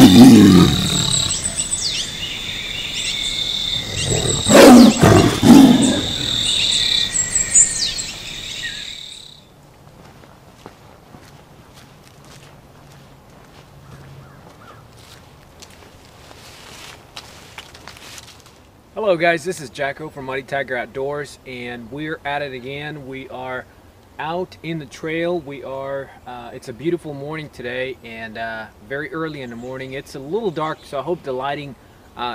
Hello guys, this is Jacko from MuddyTigerOutdoors, and we're at it again. We are out in the trail. It's a beautiful morning today, and very early in the morning. It's a little dark, so I hope the lighting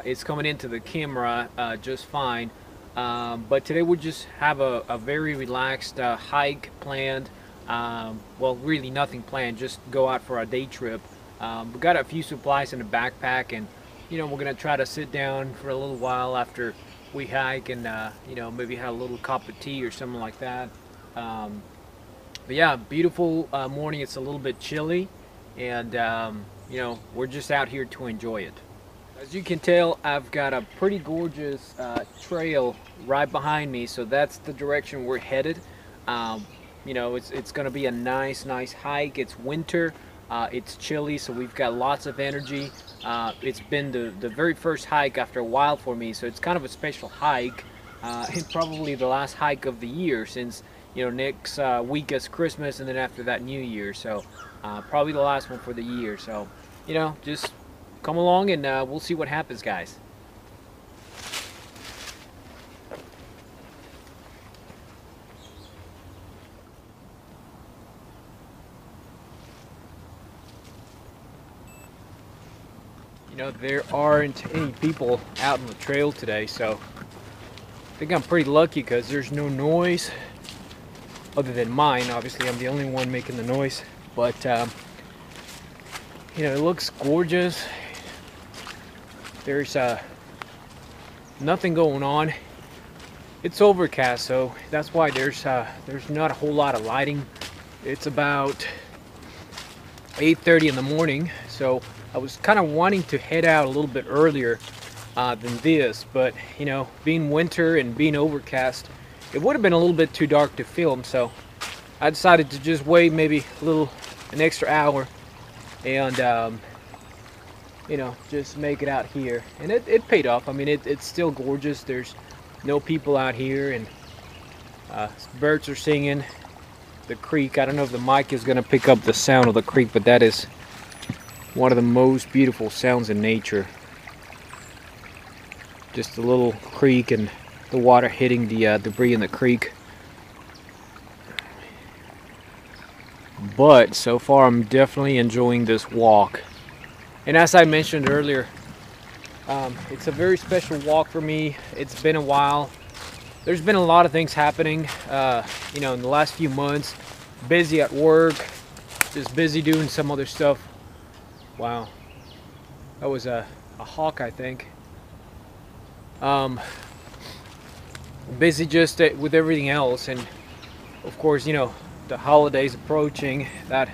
is coming into the camera just fine. But today we'll just have a very relaxed hike planned. Well, really nothing planned, just go out for a day trip. We've got a few supplies in the backpack, and you know, we're gonna try to sit down for a little while after we hike, and you know, maybe have a little cup of tea or something like that. But yeah, beautiful morning. It's a little bit chilly, and you know, we're just out here to enjoy it. As you can tell, I've got a pretty gorgeous trail right behind me, so that's the direction we're headed. You know, it's gonna be a nice hike. It's winter. It's chilly, so we've got lots of energy. It's been the very first hike after a while for me, so it's kind of a special hike, and probably the last hike of the year, since you know, next week is Christmas, and then after that New Year. So probably the last one for the year. So you know, just come along and we'll see what happens, guys. You know, there aren't any people out on the trail today, so I think I'm pretty lucky because there's no noise other than mine. Obviously, I'm the only one making the noise, but you know, it looks gorgeous. There's nothing going on. It's overcast, so that's why there's not a whole lot of lighting. It's about 8:30 in the morning, so I was kind of wanting to head out a little bit earlier than this, but you know, being winter and being overcast, it would have been a little bit too dark to film, so I decided to just wait maybe an extra hour and you know, just make it out here. And it paid off. I mean, it's still gorgeous. There's no people out here, and birds are singing. The creek, I don't know if the mic is going to pick up the sound of the creek, but that is one of the most beautiful sounds in nature. Just a little creek and the water hitting the debris in the creek. But so far I'm definitely enjoying this walk. And as I mentioned earlier, it's a very special walk for me. It's been a while. There's been a lot of things happening you know, in the last few months. Busy at work, just busy doing some other stuff. Wow, that was a hawk, I think. Busy just with everything else, and of course, you know, the holidays approaching, that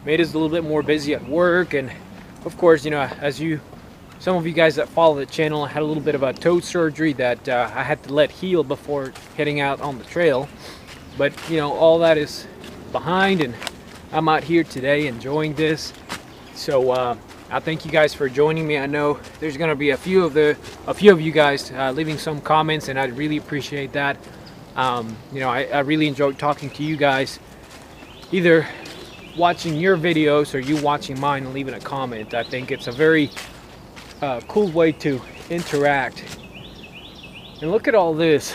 made us a little bit more busy at work. And of course, you know, some of you guys that follow the channel, I had a little bit of a toe surgery that I had to let heal before heading out on the trail. But you know, all that is behind, and I'm out here today enjoying this. So I thank you guys for joining me. I know there's going to be a few of you guys leaving some comments, and I'd really appreciate that. You know, I really enjoyed talking to you guys, either watching your videos or you watching mine and leaving a comment. I think it's a very cool way to interact. And look at all this.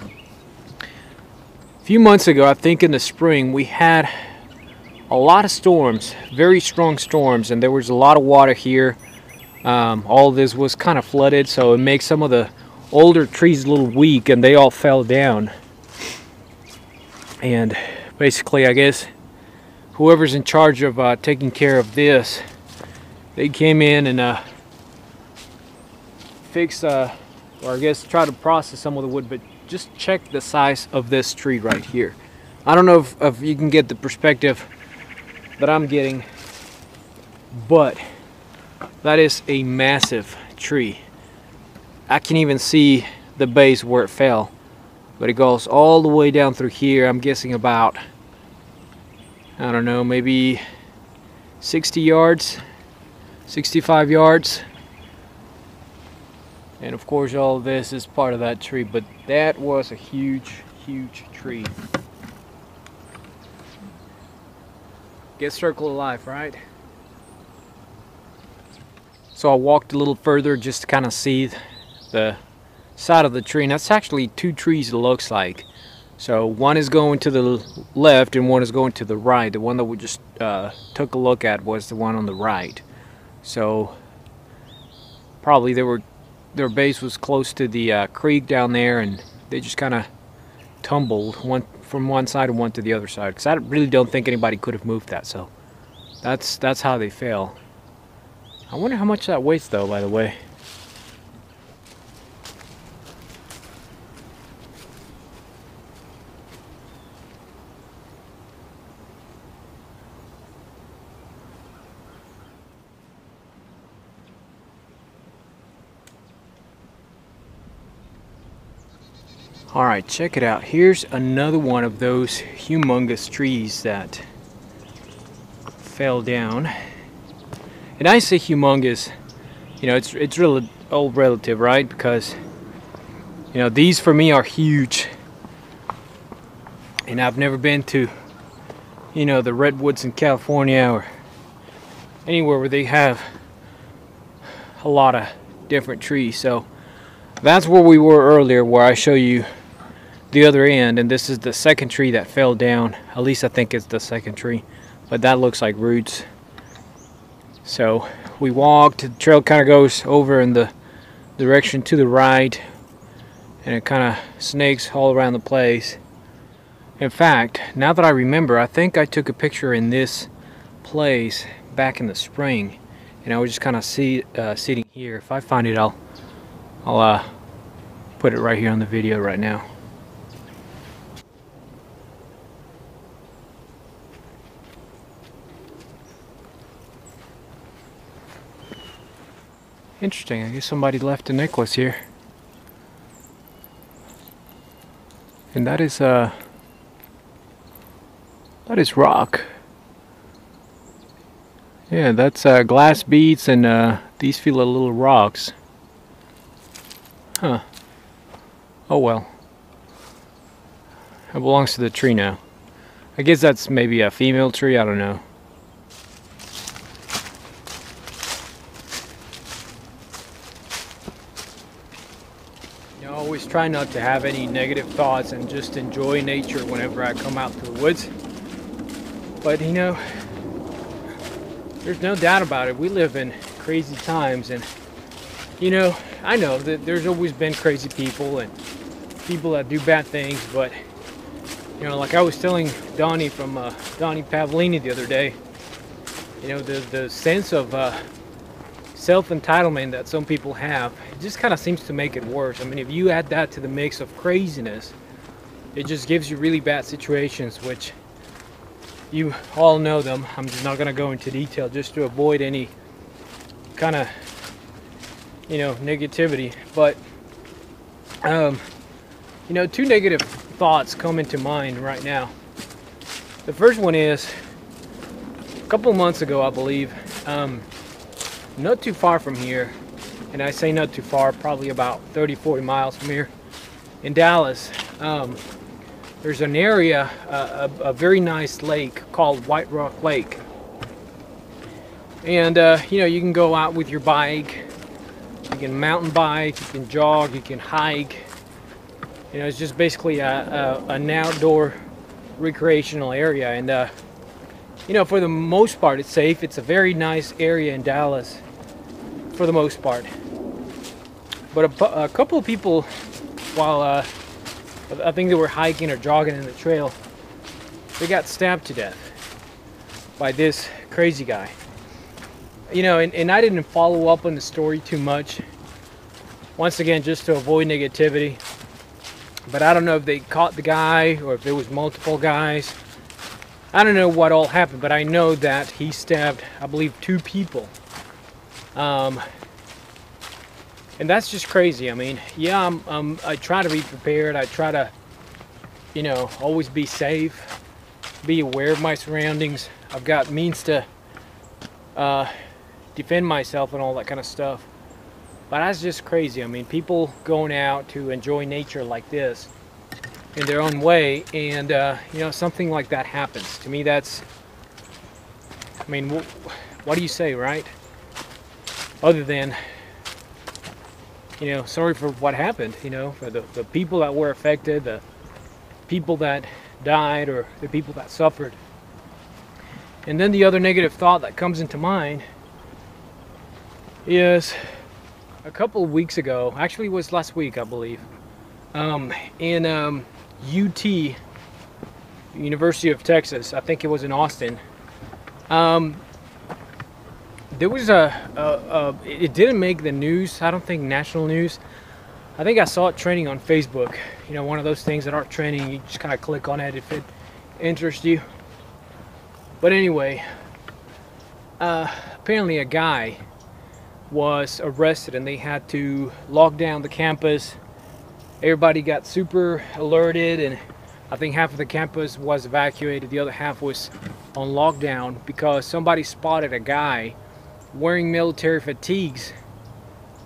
A few months ago, I think in the spring, we had a lot of storms, very strong storms, and there was a lot of water here. All of this was kind of flooded, so it makes some of the older trees a little weak, and they all fell down. And basically, I guess whoever's in charge of taking care of this, they came in and fixed, or I guess try to process some of the wood. But just check the size of this tree right here. I don't know if you can get the perspective that I'm getting, but that is a massive tree. I can even see the base where it fell, but it goes all the way down through here. I'm guessing about, I don't know, maybe 60 yards. 65 yards. And of course all of this is part of that tree, but that was a huge tree. Get circle of life, right? So I walked a little further just to kind of see the side of the tree, and that's actually two trees it looks like. So one is going to the left and one is going to the right. The one that we just took a look at was the one on the right. So probably their base was close to the creek down there, and they just kind of tumbled one from one side and one to the other side, because I really don't think anybody could have moved that. So that's how they fell. I wonder how much that weighs though, by the way. Alright, check it out. Here's another one of those humongous trees that fell down. And I say humongous, you know, it's really all relative, right? Because, you know, these for me are huge. And I've never been to, you know, the redwoods in California or anywhere where they have a lot of different trees. So that's where we were earlier, where I show you the other end, and this is the second tree that fell down. At least I think it's the second tree, but that looks like roots. So we walked, the trail kind of goes over in the direction to the right, and it kind of snakes all around the place. In fact, now that I remember, I think I took a picture in this place back in the spring, and I was just kind of sitting here. If I find it, I'll put it right here on the video right now. Interesting, I guess somebody left a necklace here. And that is rock. Yeah, that's glass beads, and these feel like little rocks. Huh. Oh well. It belongs to the tree now. I guess that's maybe a female tree, I don't know. You know, I always try not to have any negative thoughts and just enjoy nature whenever I come out to the woods. But you know, there's no doubt about it. We live in crazy times, and you know, I know that there's always been crazy people and people that do bad things, but you know, like I was telling Donnie from Donnie Pavlini the other day, you know, the sense of self-entitlement that some people have, it just kind of seems to make it worse. I mean, if you add that to the mix of craziness, it just gives you really bad situations, which you all know them. I'm just not going to go into detail just to avoid any kind of, you know, negativity. But you know, two negative thoughts come into mind right now. The first one is a couple months ago, I believe, not too far from here, and I say not too far, probably about 30-40 miles from here, in Dallas, there's an area, a very nice lake called White Rock Lake. And you know, you can go out with your bike, you can mountain bike, you can jog, you can hike. You know, it's just basically an outdoor recreational area, and you know, for the most part it's safe. It's a very nice area in Dallas for the most part. But a couple of people, while I think they were hiking or jogging in the trail, they got stabbed to death by this crazy guy. You know, and I didn't follow up on the story too much, once again just to avoid negativity. But I don't know if they caught the guy or if there was multiple guys. I don't know what all happened, but I know that he stabbed, I believe, 2 people. And that's just crazy. I mean, yeah, I try to be prepared. I try to, you know, always be safe, be aware of my surroundings. I've got means to, defend myself and all that kind of stuff. But that's just crazy. I mean, people going out to enjoy nature like this in their own way, and you know, something like that happens. To me, that's, I mean, what do you say, right? Other than, you know, sorry for what happened, you know, for the people that were affected, the people that died, or the people that suffered. And then the other negative thought that comes into mind is a couple of weeks ago, actually it was last week, I believe, in UT, University of Texas, I think it was in Austin, there was it didn't make the news, I don't think national news. I think I saw it trending on Facebook. You know, one of those things that aren't trending, you just kind of click on it if it interests you. But anyway, apparently a guy was arrested and they had to lock down the campus. Everybody got super alerted, and I think half of the campus was evacuated, the other half was on lockdown because somebody spotted a guy wearing military fatigues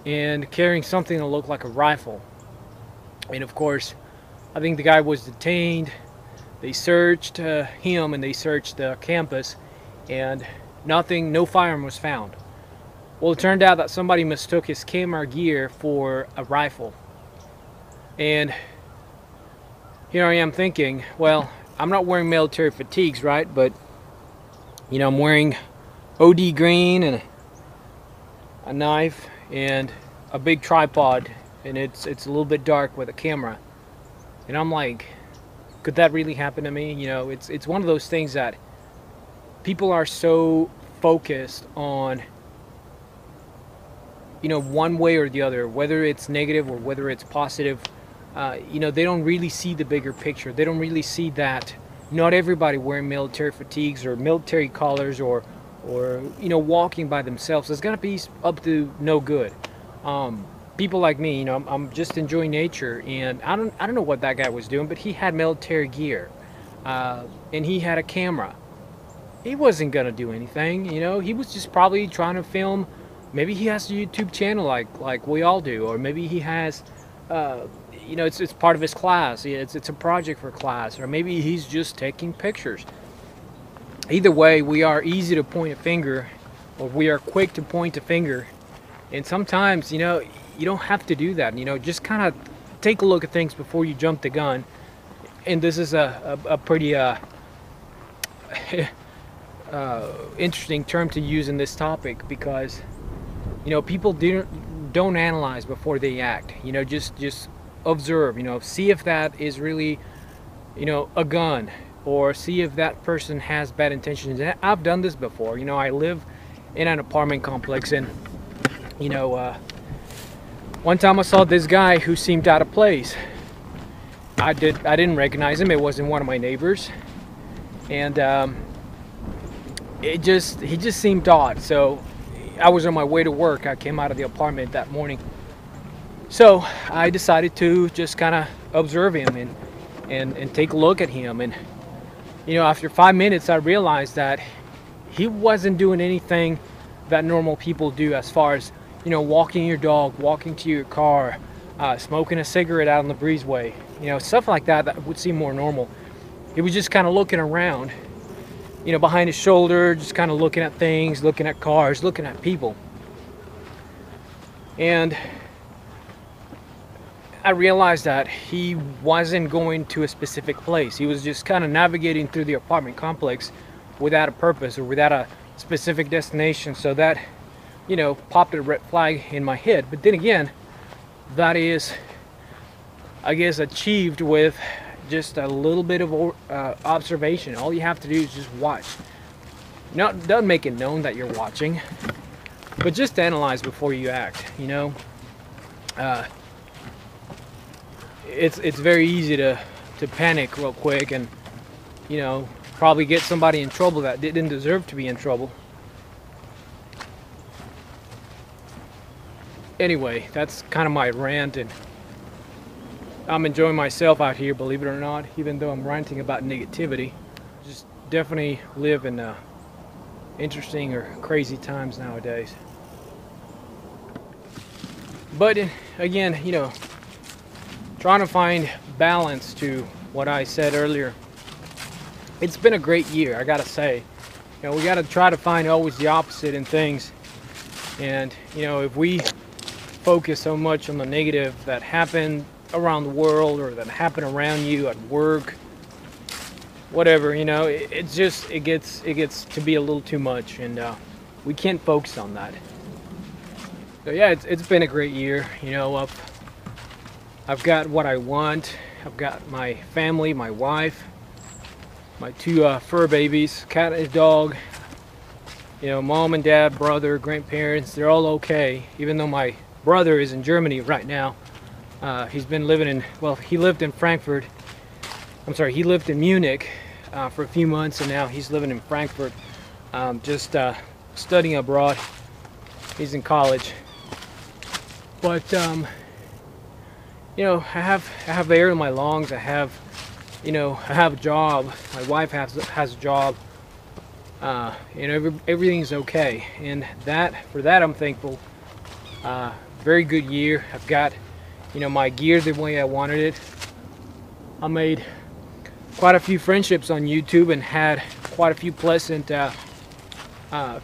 and carrying something that looked like a rifle. And of course, I think the guy was detained. They searched him and they searched the campus, and nothing, no firearm was found. Well, it turned out that somebody mistook his camera gear for a rifle. And here I am thinking, well, I'm not wearing military fatigues, right? But, you know, I'm wearing OD green and a knife and a big tripod, and it's a little bit dark with a camera. And I'm like, could that really happen to me? You know, it's one of those things that people are so focused on, you know, one way or the other, whether it's negative or whether it's positive. You know, they don't really see the bigger picture. They don't really see that not everybody wearing military fatigues or military collars or you know, walking by themselves is gonna be up to no good. People like me, you know, I'm just enjoying nature, and I don't know what that guy was doing, but he had military gear, and he had a camera. He wasn't gonna do anything, you know. He was just probably trying to film. Maybe he has a YouTube channel like we all do, or maybe he has, you know, it's part of his class. It's a project for class, or maybe he's just taking pictures. Either way, we are easy to point a finger, or we are quick to point a finger. And sometimes, you know, you don't have to do that. You know, just kind of take a look at things before you jump the gun. And this is a pretty interesting term to use in this topic, because, you know, people don't analyze before they act. You know, just observe. You know, see if that is really, you know, a gun, or see if that person has bad intentions. And I've done this before. You know, I live in an apartment complex, and you know, one time I saw this guy who seemed out of place. I didn't recognize him. It wasn't one of my neighbors, and he just seemed odd. So I was on my way to work. I came out of the apartment that morning, so I decided to just kind of observe him and take a look at him. And you know, after 5 minutes, I realized that he wasn't doing anything that normal people do, as far as, you know, walking your dog, walking to your car, smoking a cigarette out on the breezeway, you know, stuff like that that would seem more normal. He was just kind of looking around, you know, behind his shoulder, just kind of looking at things, looking at cars, looking at people. And I realized that he wasn't going to a specific place. He was just kind of navigating through the apartment complex without a purpose or without a specific destination. So that, you know, popped a red flag in my head. But then again, that is, I guess, achieved with just a little bit of observation. All you have to do is just watch. Don't make it known that you're watching, but just analyze before you act. You know, it's very easy to panic real quick, and you know, probably get somebody in trouble that didn't deserve to be in trouble. Anyway, that's kind of my rant, and I'm enjoying myself out here, believe it or not, even though I'm ranting about negativity. Just definitely live in interesting or crazy times nowadays. But again, you know, trying to find balance to what I said earlier. It's been a great year, I gotta say. You know, we gotta try to find always the opposite in things. And you know, if we focus so much on the negative that happened around the world or that happen around you at work, whatever, you know, it gets to be a little too much, and we can't focus on that. So yeah, it's been a great year. You know, I've got what I want. I've got my family, my wife, my two fur babies, cat and dog. You know, mom and dad, brother, grandparents, they're all okay, even though my brother is in Germany right now. He's been living in, well, he lived in Frankfurt. I'm sorry, he lived in Munich for a few months, and now he's living in Frankfurt, just studying abroad. He's in college. But you know, I have air in my lungs. I have a job. My wife has a job. You know, everything's okay, and for that I'm thankful. Very good year. I've got, you know, my gear the way I wanted it. I made quite a few friendships on YouTube and had quite a few pleasant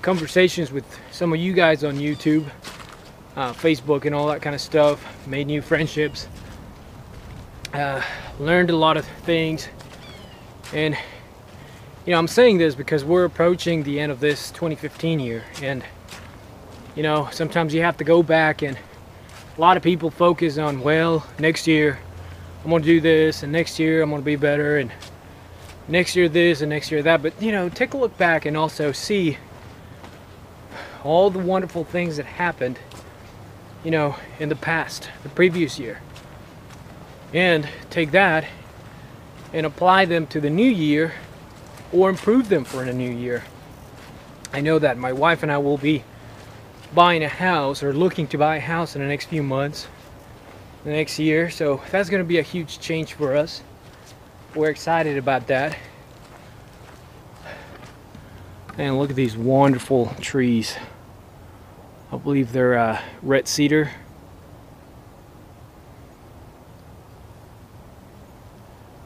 conversations with some of you guys on YouTube, Facebook, and all that kind of stuff. Made new friendships. Learned a lot of things, and you know, I'm saying this because we're approaching the end of this 2015 year, and you know, sometimes you have to go back, and a lot of people focus on, well, next year I'm going to do this, and next year I'm going to be better, and next year this, and next year that. But you know, take a look back and also see all the wonderful things that happened, you know, in the past, the previous year, and take that and apply them to the new year, or improve them for the new year. I know that my wife and I will be buying a house, or looking to buy a house, in the next few months, the next year, so that's going to be a huge change for us. We're excited about that. And look at these wonderful trees. I believe they're red cedar.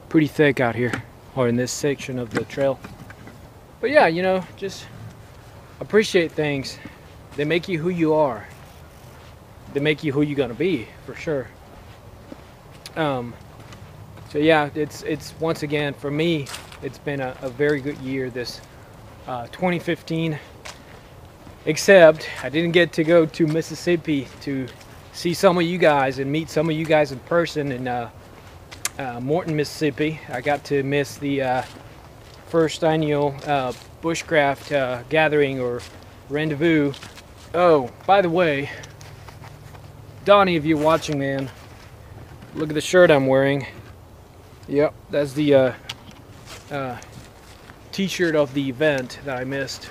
Pretty thick out here, or in this section of the trail. But yeah, you know, just appreciate things. They make you who you are. They make you who you're gonna be, for sure. So yeah, it's once again, for me, it's been a very good year, this 2015. Except I didn't get to go to Mississippi to see some of you guys and meet some of you guys in person in Morton, Mississippi. I got to miss the first annual bushcraft gathering, or rendezvous. Oh, by the way, Donnie, if you're watching, man, look at the shirt I'm wearing. Yep, that's the t-shirt of the event that I missed.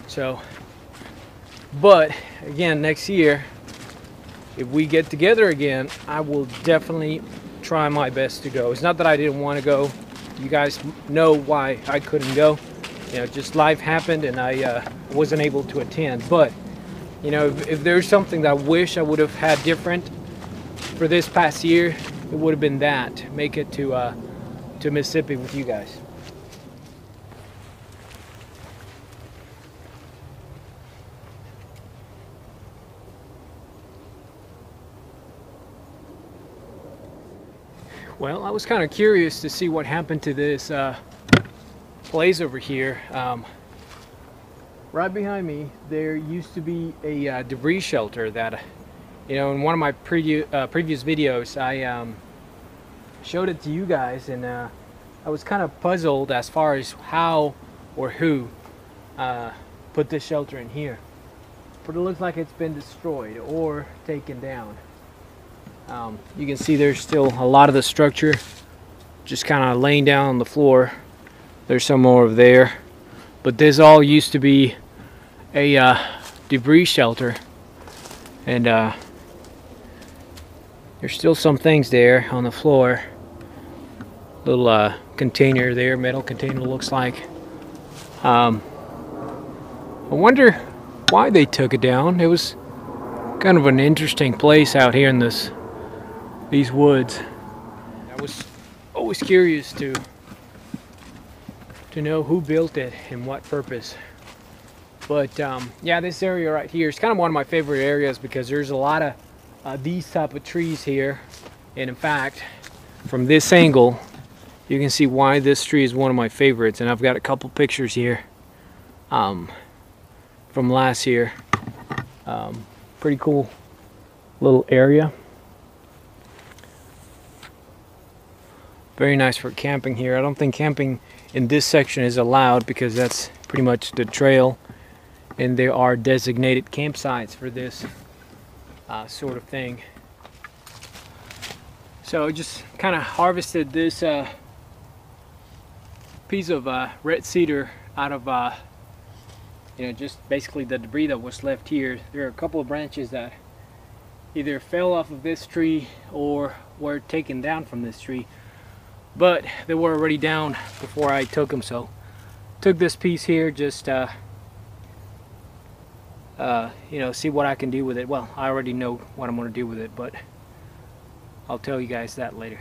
So, but again, next year, if we get together again, I will definitely try my best to go. It's not that I didn't want to go. You guys know why I couldn't go. You know, just life happened, and I wasn't able to attend. But you know, if there's something that I wish I would have had different for this past year, it would have been that. Make it to Mississippi with you guys. Well, I was kind of curious to see what happened to this place over here. Right behind me, there used to be a debris shelter that, you know, in one of my previous videos, I showed it to you guys, and I was kind of puzzled as far as how or who put this shelter in here. But it looks like it's been destroyed or taken down. You can see there's still a lot of the structure just kind of laying down on the floor. There's some more over there, but this all used to be a debris shelter, and there's still some things there on the floor. Little container there, metal container, looks like. I wonder why they took it down. It was kind of an interesting place out here in these woods. I was always curious to know who built it and what purpose. But yeah, this area right here is kind of one of my favorite areas because there's a lot of these type of trees here. And in fact, from this angle, you can see why this tree is one of my favorites. And I've got a couple pictures here from last year. Pretty cool little area. Very nice for camping here. I don't think camping in this section is allowed because that's pretty much the trail, and there are designated campsites for this sort of thing. So I just kind of harvested this piece of red cedar out of you know, just basically the debris that was left here. There are a couple of branches that either fell off of this tree or were taken down from this tree, but they were already down before I took them. So took this piece here, just you know, see what I can do with it. Well, I already know what I'm going to do with it, but I'll tell you guys that later.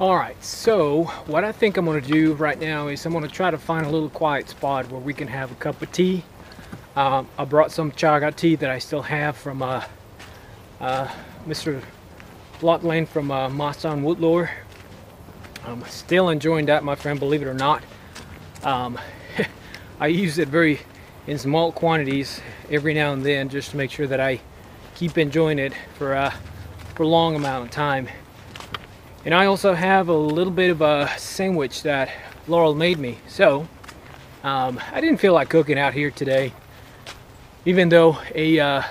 Alright, so what I think I'm going to do right now is I'm going to try to find a little quiet spot where we can have a cup of tea. I brought some chaga tea that I still have from Mr. Lockland from Masan Woodlore. I'm still enjoying that, my friend, believe it or not. I use it in small quantities every now and then just to make sure that I keep enjoying it for a long amount of time. And I also have a little bit of a sandwich that Laurel made me. So I didn't feel like cooking out here today, even though a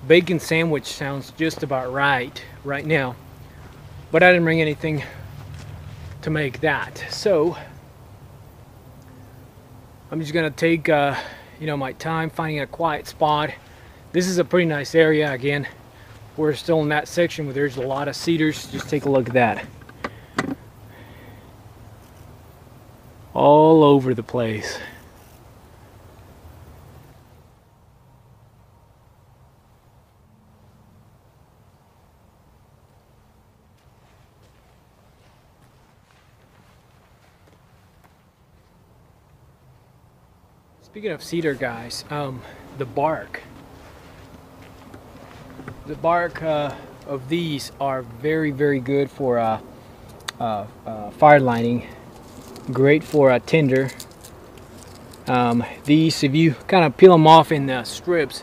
bacon sandwich sounds just about right now. But I didn't bring anything to make that. So I'm just gonna take you know, my time finding a quiet spot. This is a pretty nice area. Again, we're still in that section where there's a lot of cedars. Just take a look at that. All over the place. Speaking of cedar, guys, the bark of these are very, very good for fire lighting. Great for tinder. These, if you kind of peel them off in strips,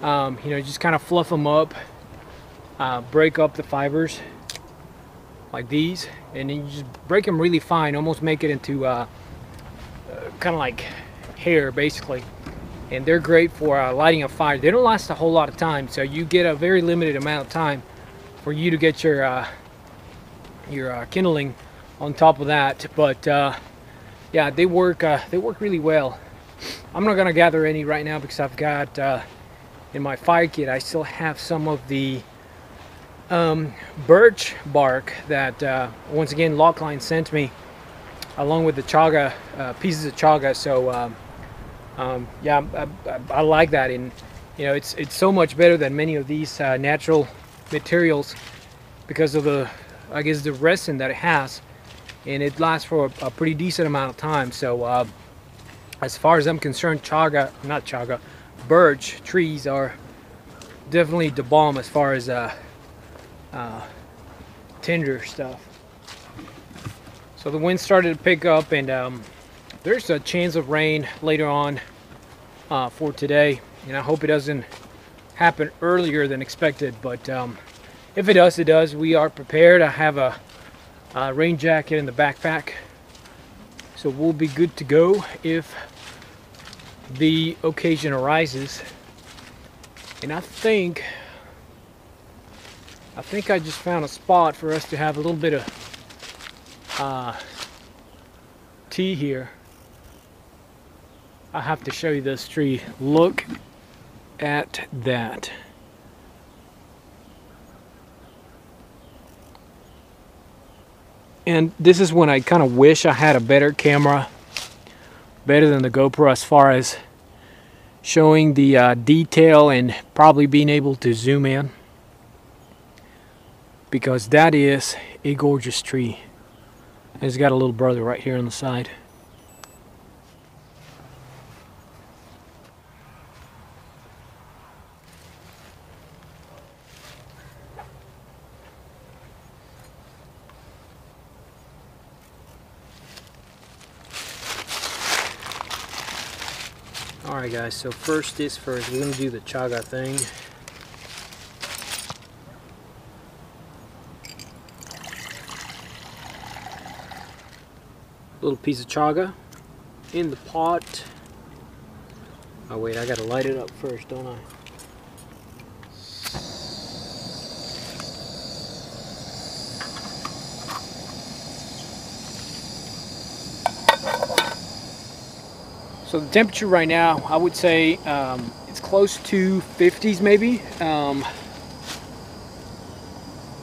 you know, just kind of fluff them up, break up the fibers like these, and then you just break them really fine, almost make it into kind of like hair, basically. And they're great for lighting a fire. They don't last a whole lot of time, so you get a very limited amount of time for you to get your kindling on top of that. But yeah, they work really well. I'm not gonna gather any right now because I've got in my fire kit, I still have some of the birch bark that once again Lockline sent me, along with the chaga, pieces of chaga. So yeah, I like that, and you know, it's so much better than many of these natural materials because of the, I guess, the resin that it has, and it lasts for a pretty decent amount of time. So as far as I'm concerned, birch trees are definitely the bomb as far as tinder stuff. So the wind started to pick up, and there's a chance of rain later on for today, and I hope it doesn't happen earlier than expected, but if it does, it does. We are prepared. I have a rain jacket in the backpack, so we'll be good to go if the occasion arises. And I think I just found a spot for us to have a little bit of tea here. I have to show you this tree. Look at that. And this is when I kind of wish I had a better camera, better than the GoPro as far as showing the detail and probably being able to zoom in, because that is a gorgeous tree. It's got a little brother right here on the side. Alright guys, so first is first, we're going to do the chaga thing. Little piece of chaga in the pot. Oh wait, I gotta light it up first, don't I? So the temperature right now, I would say it's close to 50s maybe.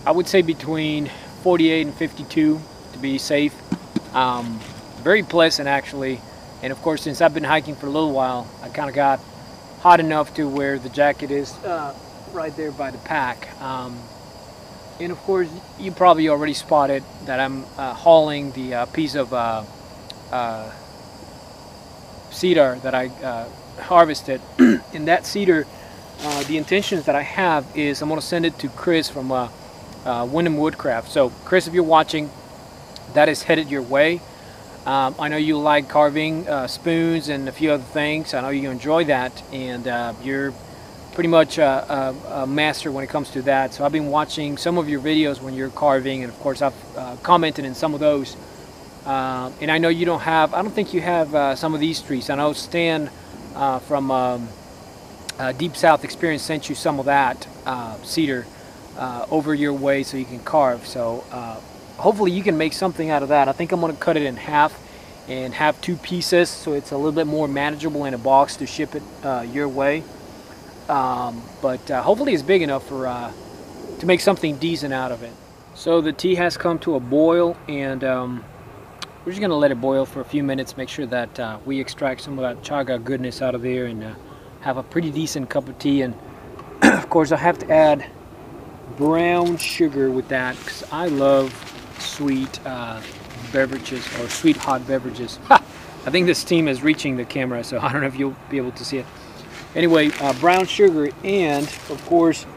I would say between 48 and 52 to be safe. Very pleasant actually, and of course since I've been hiking for a little while, I kind of got hot enough to where the jacket is right there by the pack. And of course you probably already spotted that I'm hauling the piece of cedar that I harvested. And that cedar, the intentions that I have is I'm going to send it to Chris from Wyndham Woodcraft. So Chris, if you're watching, that is headed your way. I know you like carving spoons and a few other things. I know you enjoy that, and you're pretty much a master when it comes to that. So I've been watching some of your videos when you're carving, and of course I've commented in some of those. And I know you don't have, I don't think you have some of these trees. I know Stan from Deep South Experience sent you some of that cedar over your way so you can carve. So hopefully you can make something out of that. I think I'm going to cut it in half and have 2 pieces so it's a little bit more manageable in a box to ship it your way. But hopefully it's big enough for to make something decent out of it. So the tea has come to a boil, and we're just going to let it boil for a few minutes, make sure that we extract some of that chaga goodness out of there and have a pretty decent cup of tea. And of course I have to add brown sugar with that because I love sweet beverages, or sweet hot beverages. Ha! I think this steam is reaching the camera, so I don't know if you'll be able to see it. Anyway, brown sugar, and of course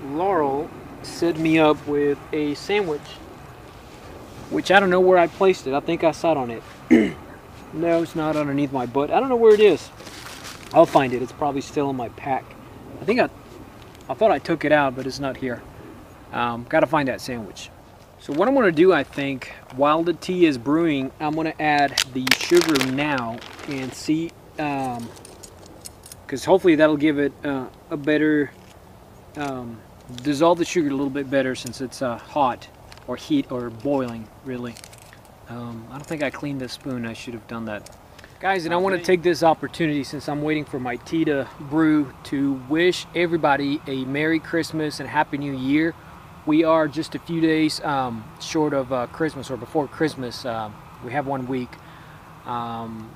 Laurel set me up with a sandwich, which I don't know where I placed it. I think I sat on it. No, it's not underneath my butt. I don't know where it is. I'll find it. It's probably still in my pack. I think I thought I took it out, but it's not here. Got to find that sandwich. So what I'm going to do, I think, while the tea is brewing, I'm going to add the sugar now and see, because hopefully that'll give it a better, dissolve the sugar a little bit better since it's hot, or heat, or boiling really. I don't think I cleaned this spoon. I should have done that. Guys, and I want to take this opportunity, since I'm waiting for my tea to brew, to wish everybody a Merry Christmas and Happy New Year. We are just a few days short of Christmas, or before Christmas. We have 1 week.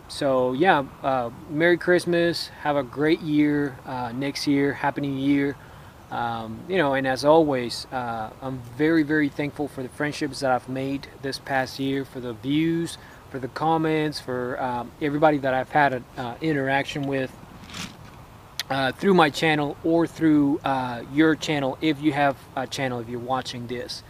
So yeah, Merry Christmas. Have a great year next year. Happy New Year. You know, and as always, I'm very, very thankful for the friendships that I've made this past year, for the views, for the comments, for everybody that I've had an interaction with through my channel, or through your channel, if you have a channel, if you're watching this.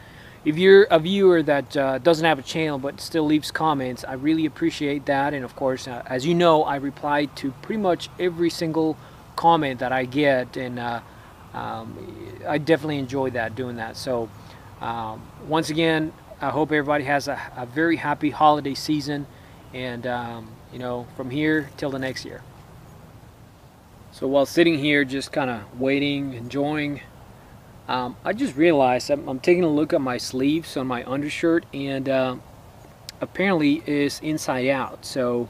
If you're a viewer that doesn't have a channel but still leaves comments, I really appreciate that. And of course, as you know, I reply to pretty much every single comment that I get, and I definitely enjoy that, doing that. So once again, I hope everybody has a very happy holiday season, and you know, from here till the next year. So while sitting here just kind of waiting, enjoying, I just realized I'm taking a look at my sleeves on my undershirt, and apparently it's inside out. So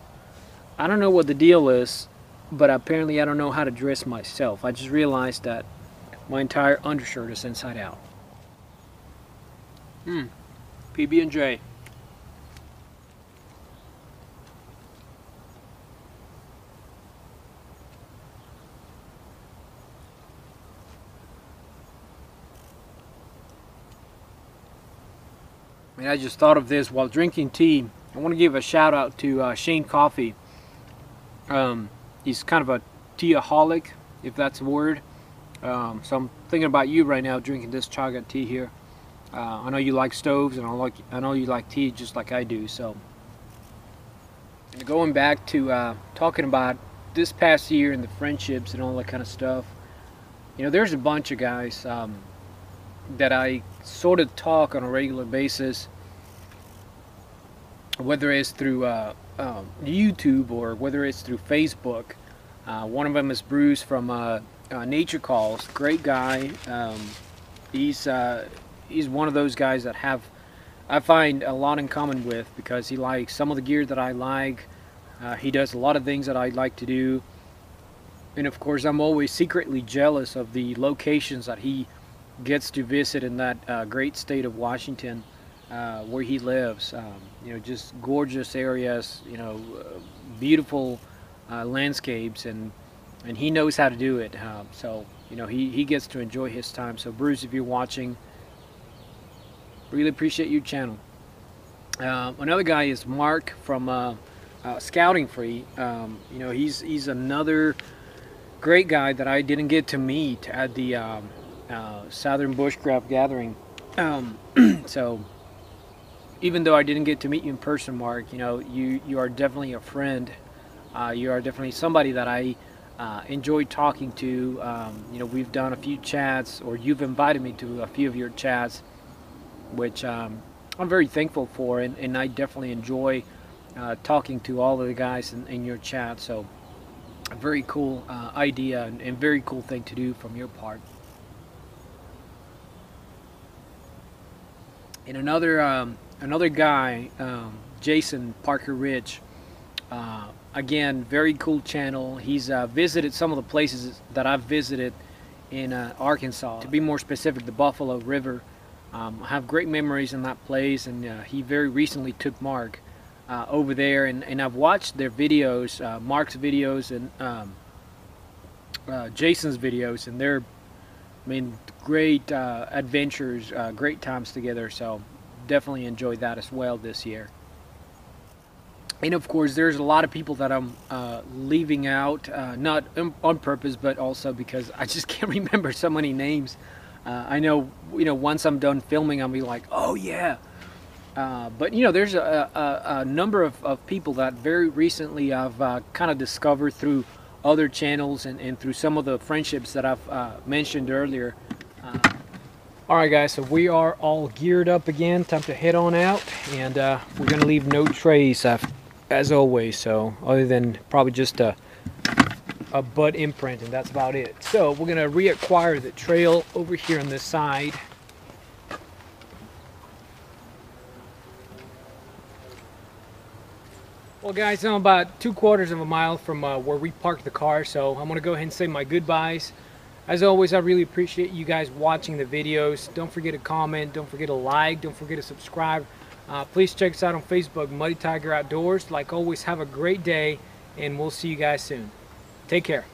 I don't know what the deal is, but apparently I don't know how to dress myself. I just realized that my entire undershirt is inside out. PB&J. And I just thought of this while drinking tea. I want to give a shout out to Shane Coffee. He's kind of a teaaholic, if that's a word. So I'm thinking about you right now drinking this chaga tea here. I know you like stoves, and I know you like tea just like I do. So going back to talking about this past year and the friendships and all that kind of stuff. You know, there's a bunch of guys that I sort of talk on a regular basis, whether it's through YouTube or whether it's through Facebook. One of them is Bruce from Nature Calls. Great guy. He's one of those guys that I find a lot in common with, because he likes some of the gear that I like. He does a lot of things that I like to do, and of course I'm always secretly jealous of the locations that he gets to visit in that great state of Washington, where he lives. You know, just gorgeous areas, you know, beautiful landscapes, and he knows how to do it. So you know, he gets to enjoy his time. So Bruce, if you're watching, really appreciate your channel. Another guy is Mark from Scouting Free. You know, he's another great guy that I didn't get to meet at the Southern Bushcraft Gathering. So even though I didn't get to meet you in person, Mark, you know, you are definitely a friend. You are definitely somebody that I enjoy talking to. You know, we've done a few chats, or you've invited me to a few of your chats, which I'm very thankful for, and I definitely enjoy talking to all of the guys in your chat. So a very cool idea and very cool thing to do from your part. And another guy, Jason Parker Rich, again, very cool channel. He's visited some of the places that I've visited in Arkansas. To be more specific, the Buffalo River. I have great memories in that place, and he very recently took Mark over there, and I've watched their videos, Mark's videos and Jason's videos, and they're, I mean, great adventures, great times together. So definitely enjoyed that as well this year. And of course, there's a lot of people that I'm leaving out, not on purpose, but also because I just can't remember so many names. I know, you know, once I'm done filming, I'll be like, oh yeah. But you know, there's a number of people that very recently I've kind of discovered through other channels and through some of the friendships that I've mentioned earlier. Alright guys, so we are all geared up again. Time to head on out, and we're going to leave no trace as always, so other than probably just a butt imprint, and that's about it. So we're going to reacquire the trail over here on this side. Well guys, I'm about 2/4 of a mile from where we parked the car, so I'm going to go ahead and say my goodbyes. As always, I really appreciate you guys watching the videos. Don't forget to comment, don't forget to like, don't forget to subscribe. Please check us out on Facebook, Muddy Tiger Outdoors. Like always, have a great day, and we'll see you guys soon. Take care.